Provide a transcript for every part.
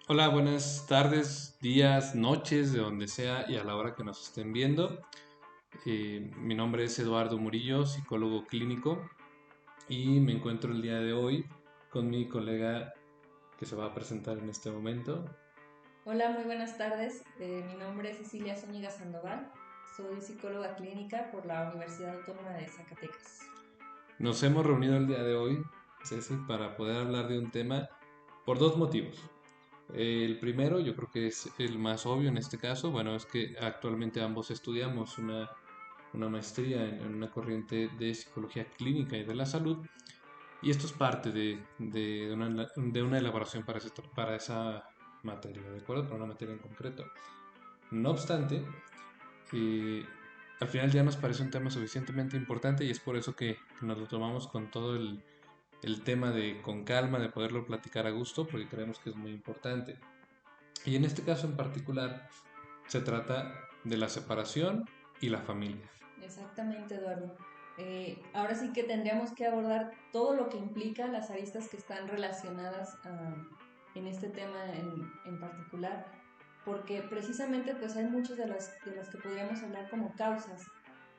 Hola, buenas tardes, días, noches, de donde sea y a la hora que nos estén viendo. Mi nombre es Eduardo Murillo, psicólogo clínico, y me encuentro el día de hoy con mi colega que se va a presentar en este momento. Hola, muy buenas tardes. Mi nombre es Cecilia Zúñiga Sandoval. Soy psicóloga clínica por la Universidad Autónoma de Zacatecas. Nos hemos reunido el día de hoy, Ceci, para poder hablar de un tema por dos motivos. El primero, yo creo que es el más obvio en este caso, bueno, es que actualmente ambos estudiamos una maestría en una corriente de psicología clínica y de la salud. Y esto es parte de una elaboración para esa materia, ¿de acuerdo? Para una materia en concreto. No obstante, eh, al final ya nos parece un tema suficientemente importante y es por eso que nos lo tomamos con todo el tema con calma, de poderlo platicar a gusto, porque creemos que es muy importante. Y en este caso en particular se trata de la separación y la familia. Exactamente, Eduardo. Ahora sí que tendríamos que abordar todo lo que implica las aristas que están relacionadas en este tema en particular, porque precisamente pues hay muchas de las que podríamos hablar como causas,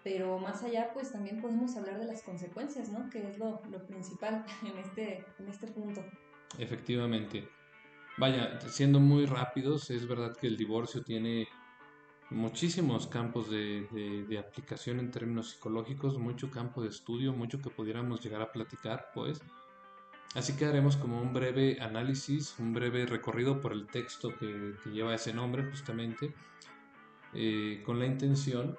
pero más allá pues también podemos hablar de las consecuencias, ¿no? Que es lo principal en este punto. Efectivamente. Vaya, siendo muy rápidos, es verdad que el divorcio tiene muchísimos campos de aplicación en términos psicológicos, mucho campo de estudio, mucho que pudiéramos llegar a platicar, pues. Así que haremos como un breve análisis, un breve recorrido por el texto que lleva ese nombre, justamente, con la intención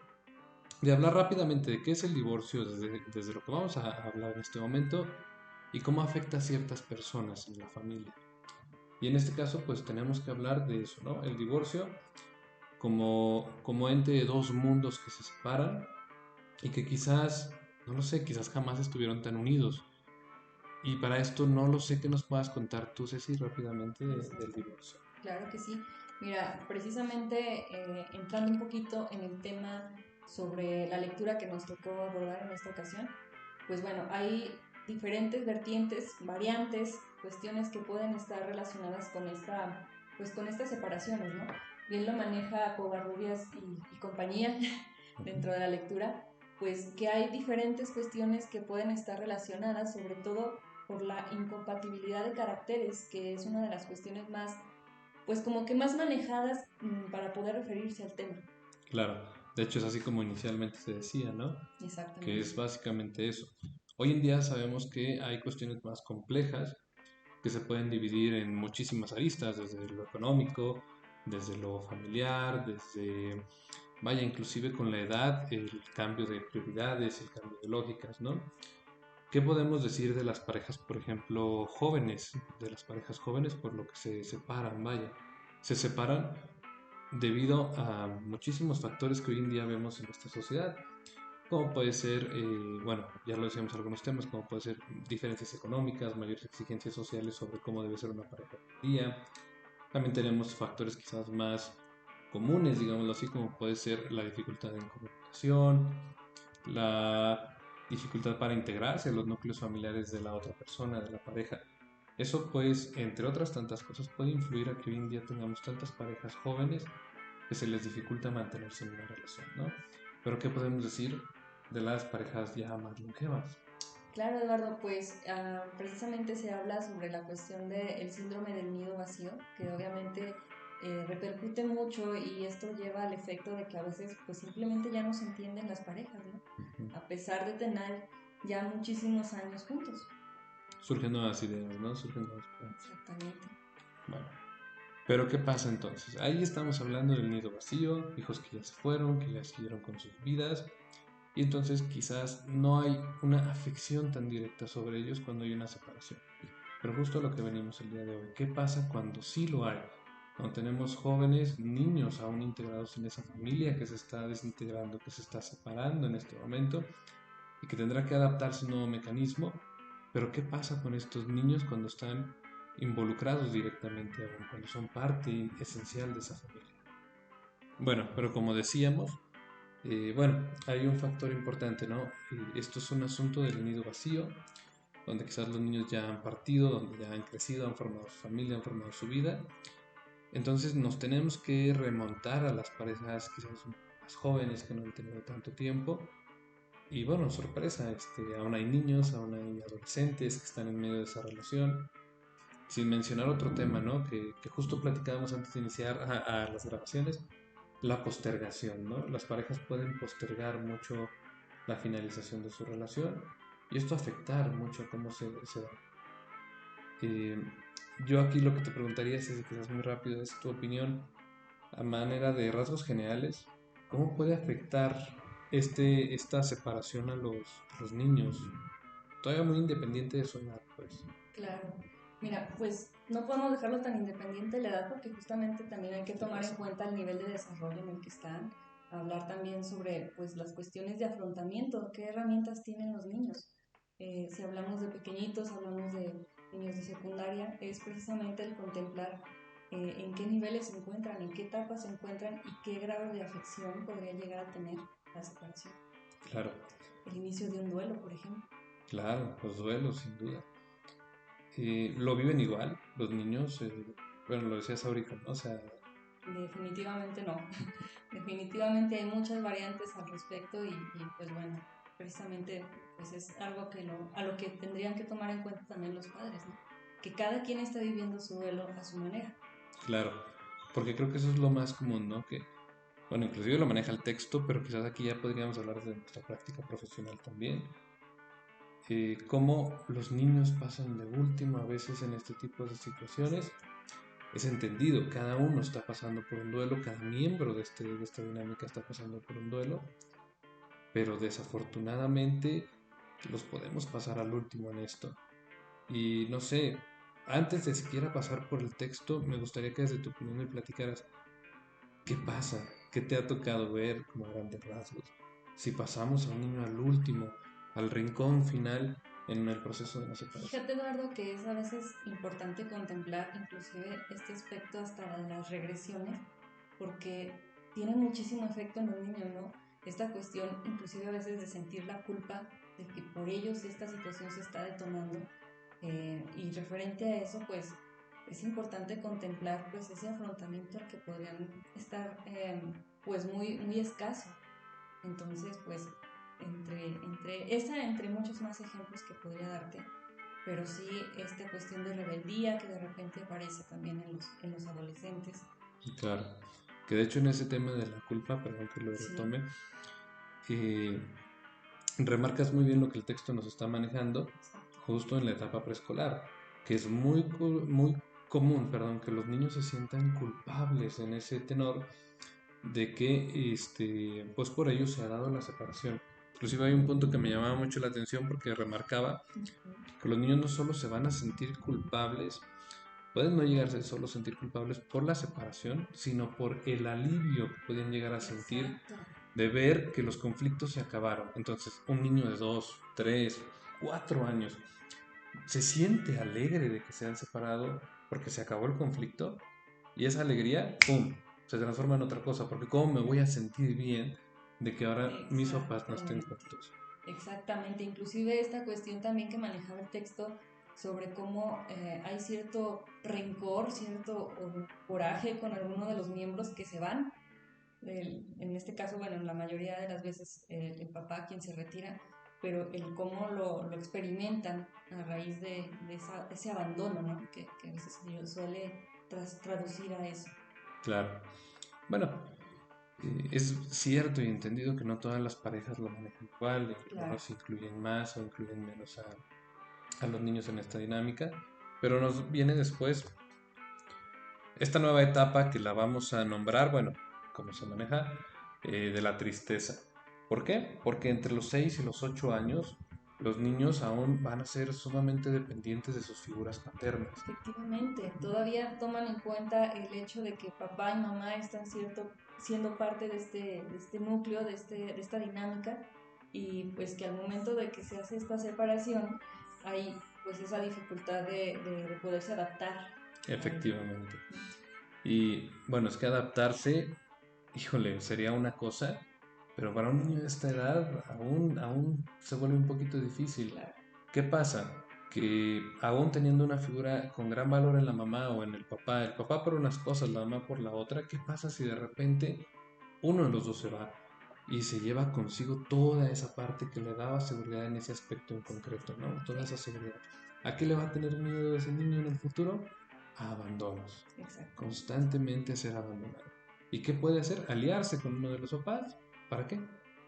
de hablar rápidamente de qué es el divorcio desde lo que vamos a hablar en este momento y cómo afecta a ciertas personas en la familia. Y en este caso, pues tenemos que hablar de eso, ¿no? El divorcio como ente de dos mundos que se separan y que quizás, no lo sé, quizás jamás estuvieron tan unidos. Y para esto no lo sé que nos puedas contar tú, Ceci, rápidamente del Exacto. divorcio. Claro que sí. Mira, precisamente entrando un poquito en el tema sobre la lectura que nos tocó abordar en esta ocasión, pues bueno, hay diferentes vertientes, variantes, cuestiones que pueden estar relacionadas pues con estas separaciones, ¿no? Bien lo maneja Covarrubias y compañía dentro de la lectura, pues que hay diferentes cuestiones que pueden estar relacionadas, sobre todo por la incompatibilidad de caracteres, que es una de las cuestiones más, pues como que más manejadas para poder referirse al tema. Claro, de hecho es así como inicialmente se decía, ¿no? Que Exactamente. es básicamente eso. Hoy en día sabemos que hay cuestiones más complejas que se pueden dividir en muchísimas aristas, desde lo económico, desde lo familiar, vaya, inclusive con la edad, el cambio de prioridades, el cambio de lógicas, ¿no? ¿Qué podemos decir de las parejas, por ejemplo, jóvenes? De las parejas jóvenes por lo que se separan, vaya. Se separan debido a muchísimos factores que hoy en día vemos en nuestra sociedad, como puede ser, bueno, ya lo decíamos algunos temas, como puede ser diferencias económicas, mayores exigencias sociales sobre cómo debe ser una pareja hoy en día. También tenemos factores quizás más comunes, digámoslo así, como puede ser la dificultad en comunicación, la dificultad para integrarse a los núcleos familiares de la otra persona, de la pareja. Eso pues, entre otras tantas cosas, puede influir a que hoy en día tengamos tantas parejas jóvenes que se les dificulta mantenerse en una relación, ¿no? Pero ¿qué podemos decir de las parejas ya más longevas? Claro, Eduardo, pues precisamente se habla sobre la cuestión del síndrome del nido vacío, que obviamente repercute mucho y esto lleva al efecto de que a veces pues simplemente ya no se entienden las parejas, ¿no? Ujú. A pesar de tener ya muchísimos años juntos. Surgen nuevas ideas, ¿no? Surgen nuevos planes. Exactamente. Bueno, pero ¿qué pasa entonces? Ahí estamos hablando del nido vacío, hijos que ya se fueron, que ya siguieron con sus vidas, y entonces quizás no hay una afección tan directa sobre ellos cuando hay una separación. Pero justo a lo que venimos el día de hoy, ¿qué pasa cuando sí lo hay? Cuando tenemos jóvenes, niños aún integrados en esa familia que se está desintegrando, que se está separando en este momento y que tendrá que adaptarse a un nuevo mecanismo. Pero ¿qué pasa con estos niños cuando están involucrados directamente aún, cuando son parte esencial de esa familia? Bueno, pero como decíamos, bueno, hay un factor importante, ¿no? Esto es un asunto del nido vacío, donde quizás los niños ya han partido, donde ya han crecido, han formado su familia, han formado su vida, Entonces nos tenemos que remontar a las parejas quizás más jóvenes que no han tenido tanto tiempo. Y bueno, sorpresa, aún hay niños, aún hay adolescentes que están en medio de esa relación. Sin mencionar otro tema, ¿no? Que justo platicábamos antes de iniciar a las grabaciones, la postergación, ¿no? Las parejas pueden postergar mucho la finalización de su relación y esto afectar mucho cómo se da. Eh, yo aquí lo que te preguntaría es, quizás muy rápido, es tu opinión a manera de rasgos generales, ¿cómo puede afectar esta separación a los niños? Todavía muy independiente de su edad, pues. Claro. Mira, pues no podemos dejarlo tan independiente la edad porque justamente también hay que tomar en cuenta el nivel de desarrollo en el que están, hablar también sobre pues las cuestiones de afrontamiento, qué herramientas tienen los niños. Si hablamos de pequeñitos, hablamos de niños de secundaria, es precisamente el contemplar en qué niveles se encuentran, en qué etapas se encuentran y qué grado de afección podría llegar a tener la separación. Claro, El inicio de un duelo, por ejemplo. claro, los duelos, sin duda. Lo viven igual los niños, bueno, lo decías ahorita, ¿no? O sea, Definitivamente no. Definitivamente hay muchas variantes al respecto pues bueno, precisamente pues es algo a lo que tendrían que tomar en cuenta también los padres, ¿no? Que cada quien está viviendo su duelo a su manera. claro, porque creo que eso es lo más común, ¿no? Que, bueno, inclusive lo maneja el texto, pero quizás aquí ya podríamos hablar de nuestra práctica profesional también. Cómo los niños pasan de último a veces en este tipo de situaciones. Es entendido, cada uno está pasando por un duelo, cada miembro de esta dinámica está pasando por un duelo, pero desafortunadamente los podemos pasar al último en esto. Y no sé, antes de siquiera pasar por el texto, me gustaría que desde tu opinión me platicaras qué pasa, qué te ha tocado ver como a grandes rasgos. Si pasamos a un niño al último, al rincón final en el proceso de la separación. Fíjate, Eduardo, que es a veces importante contemplar inclusive este aspecto hasta de las regresiones, porque tiene muchísimo efecto en los niños, ¿no? Esta cuestión inclusive a veces de sentir la culpa de que por ellos esta situación se está detonando. Y referente a eso, pues es importante contemplar pues ese afrontamiento al que podrían estar pues muy escaso. Entonces, pues entre muchos más ejemplos que podría darte, pero sí esta cuestión de rebeldía que de repente aparece también en los adolescentes. Claro, que de hecho en ese tema de la culpa, perdón que lo Sí, retome, eh, remarcas muy bien lo que el texto nos está manejando exacto. justo en la etapa preescolar, que es muy común, perdón, que los niños se sientan culpables en ese tenor de que pues por ello se ha dado la separación. Inclusive hay un punto que me llamaba mucho la atención porque remarcaba que los niños no solo se van a sentir culpables, pueden no llegarse a solo sentir culpables por la separación, sino por el alivio que pueden llegar a sentir Exacto. de ver que los conflictos se acabaron. Entonces, un niño de 2, 3, 4 años se siente alegre de que se han separado porque se acabó el conflicto y esa alegría, ¡pum!, se transforma en otra cosa, porque ¿cómo me voy a sentir bien de que ahora mis papás no estén Exactamente. juntos? Exactamente, inclusive esta cuestión también que manejaba el texto sobre cómo hay cierto rencor, cierto coraje con alguno de los miembros que se van. En este caso, bueno, en la mayoría de las veces el papá quien se retira, pero el cómo lo experimentan a raíz de ese abandono, ¿no? Que a veces se suele traducir a eso. Claro. Bueno, es cierto y entendido que no todas las parejas lo manejan igual, Claro. algunos incluyen más o incluyen menos a los niños en esta dinámica, pero nos viene después esta nueva etapa que la vamos a nombrar, bueno, como se maneja, de la tristeza. ¿Por qué? Porque entre los 6 y los 8 años los niños aún van a ser sumamente dependientes de sus figuras paternas. Efectivamente, todavía toman en cuenta el hecho de que papá y mamá están siendo parte de este núcleo, de esta dinámica, y pues que al momento de que se hace esta separación, hay pues esa dificultad de poderse adaptar a ello. Efectivamente. Y bueno, es que adaptarse, híjole, sería una cosa, pero para un niño de esta edad aún se vuelve un poquito difícil. Claro, ¿Qué pasa? que aún teniendo una figura con gran valor en la mamá o en el papá por unas cosas, la mamá por la otra, ¿qué pasa si de repente uno de los dos se va y se lleva consigo toda esa parte que le daba seguridad en ese aspecto en concreto, ¿no? Toda esa seguridad. ¿A qué le va a tener miedo ese niño en el futuro? A abandonos. Exacto. Constantemente ser abandonado. ¿Y qué puede hacer? Aliarse con uno de los papás. ¿Para qué?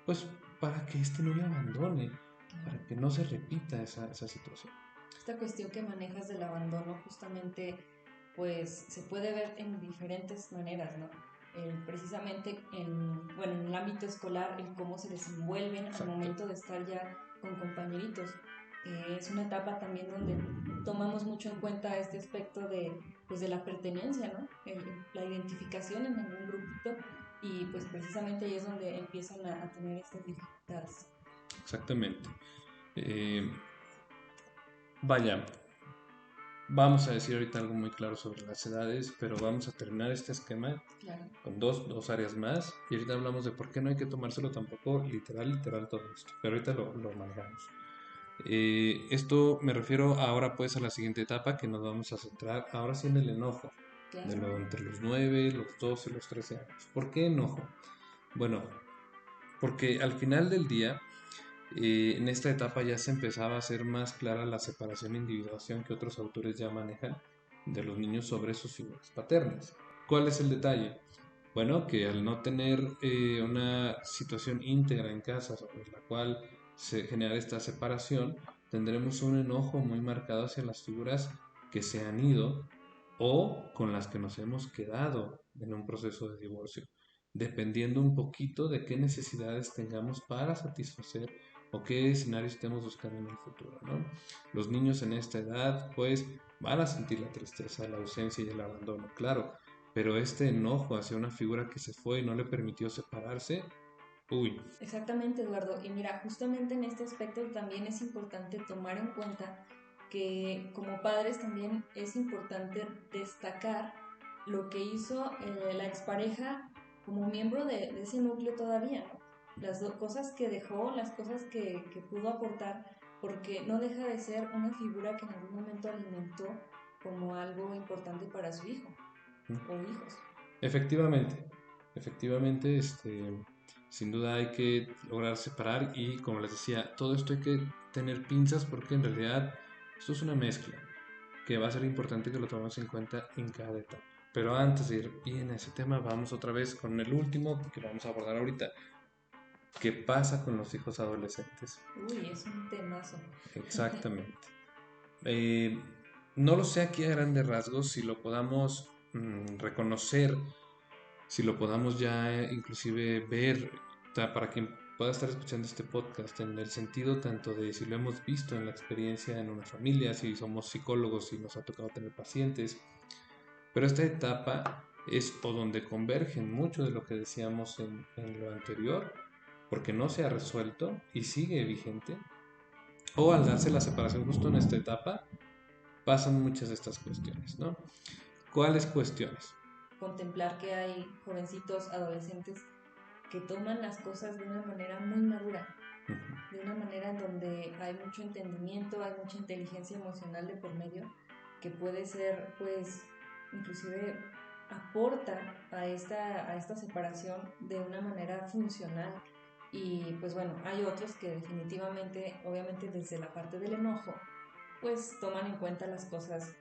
Pues para que este no le abandone, para Claro. que no se repita esa situación. Esta cuestión que manejas del abandono justamente pues se puede ver en diferentes maneras, ¿no? Precisamente bueno, en el ámbito escolar, el cómo se desenvuelven al Exacto. momento de estar ya con compañeritos. Es una etapa también donde tomamos mucho en cuenta este aspecto pues de la pertenencia, ¿no? La identificación en algún grupito y pues precisamente ahí es donde empiezan a tener estas dificultades. Exactamente. Eh, vaya, vamos a decir ahorita algo muy claro sobre las edades, pero vamos a terminar este esquema Claro. con dos áreas más y ahorita hablamos de por qué no hay que tomárselo tampoco literal todo esto, pero ahorita lo manejamos. Esto me refiero ahora pues a la siguiente etapa que nos vamos a centrar ahora sí en el enojo, Claro. entre los 9 los 12 los 13 años. ¿Por qué enojo? Bueno, porque al final del día, en esta etapa ya se empezaba a hacer más clara la separación e individuación que otros autores ya manejan de los niños sobre sus figuras paternas. ¿Cuál es el detalle? Bueno, que al no tener una situación íntegra en casa sobre la cual se genera esta separación, tendremos un enojo muy marcado hacia las figuras que se han ido o con las que nos hemos quedado en un proceso de divorcio, dependiendo un poquito de qué necesidades tengamos para satisfacer o qué escenario estemos buscando en el futuro, ¿no? Los niños en esta edad, pues, van a sentir la tristeza, la ausencia y el abandono, claro, pero este enojo hacia una figura que se fue y no le permitió separarse, uy, Exactamente, Eduardo. Y mira, justamente en este aspecto también es importante tomar en cuenta que como padres también es importante destacar lo que hizo la expareja como miembro de ese núcleo todavía, ¿no? Las cosas que dejó, las cosas que pudo aportar, porque no deja de ser una figura que en algún momento alimentó como algo importante para su hijo o hijos. efectivamente, efectivamente, sin duda hay que lograr separar y como les decía, todo esto hay que tener pinzas porque en realidad esto es una mezcla que va a ser importante que lo tomemos en cuenta en cada etapa. Pero antes de ir bien a ese tema, vamos otra vez con el último que vamos a abordar ahorita. ¿Qué pasa con los hijos adolescentes? Uy, es un temazo. Exactamente. Eh, no lo sé aquí a grandes rasgos si lo podamos reconocer, si lo podamos ya inclusive ver, para quien pueda estar escuchando este podcast, en el sentido tanto de si lo hemos visto en la experiencia en una familia, si somos psicólogos, si nos ha tocado tener pacientes, pero esta etapa es o donde convergen mucho de lo que decíamos en lo anterior, porque no se ha resuelto y sigue vigente, o al darse la separación justo en esta etapa, pasan muchas de estas cuestiones, ¿no? ¿Cuáles cuestiones? Contemplar que hay jovencitos, adolescentes que toman las cosas de una manera muy madura, Ujú. de una manera en donde hay mucho entendimiento, hay mucha inteligencia emocional de por medio, que puede ser, pues, inclusive aporta a esta separación de una manera funcional. Y pues bueno, hay otros que definitivamente, obviamente desde la parte del enojo, pues toman en cuenta las cosas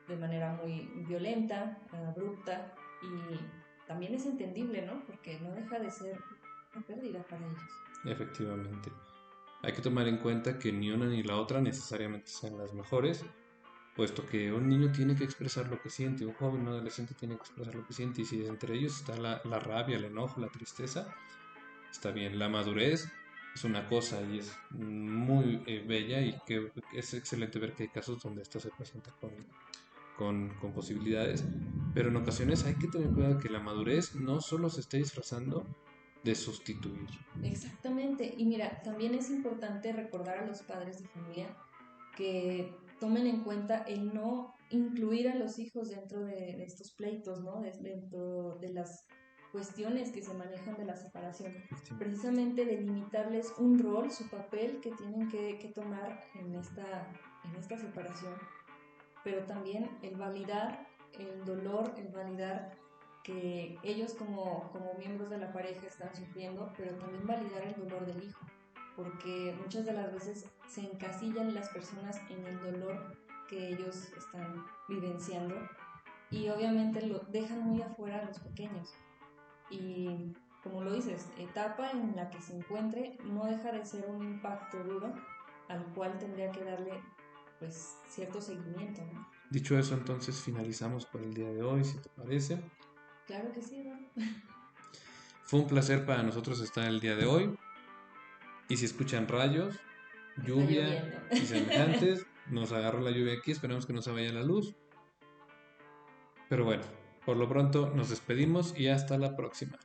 de manera muy violenta, abrupta y también es entendible, ¿no? Porque no deja de ser una pérdida para ellos. Efectivamente. Hay que tomar en cuenta que ni una ni la otra necesariamente sean las mejores, puesto que un niño tiene que expresar lo que siente, un joven, un adolescente tiene que expresar lo que siente, y si entre ellos está la rabia, el enojo, la tristeza, está bien. La madurez es una cosa y es muy bella y que es excelente ver que hay casos donde esta se presenta con posibilidades, pero en ocasiones hay que tener cuidado que la madurez no solo se esté disfrazando de sustituir. Exactamente. Y mira, también es importante recordar a los padres de familia que tomen en cuenta el no incluir a los hijos dentro de estos pleitos, ¿no? Dentro de las cuestiones que se manejan de la separación. Precisamente delimitarles un rol, su papel que tienen que tomar en esta en esta separación, pero también el validar el dolor, el validar que ellos como miembros de la pareja están sufriendo, pero también validar el dolor del hijo, porque muchas de las veces se encasillan las personas en el dolor que ellos están vivenciando y obviamente lo dejan muy afuera a los pequeños. Y como lo dices, etapa en la que se encuentre no deja de ser un impacto duro al cual tendría que darle pues cierto seguimiento, ¿no? Dicho eso, entonces finalizamos por el día de hoy, si te parece. Claro que sí, ¿no? Fue un placer para nosotros estar el día de hoy. Y si escuchan rayos, Está lluvia lloviendo. y semejantes, nos agarró la lluvia aquí, esperemos que no se vaya la luz. Pero bueno, por lo pronto nos despedimos y hasta la próxima.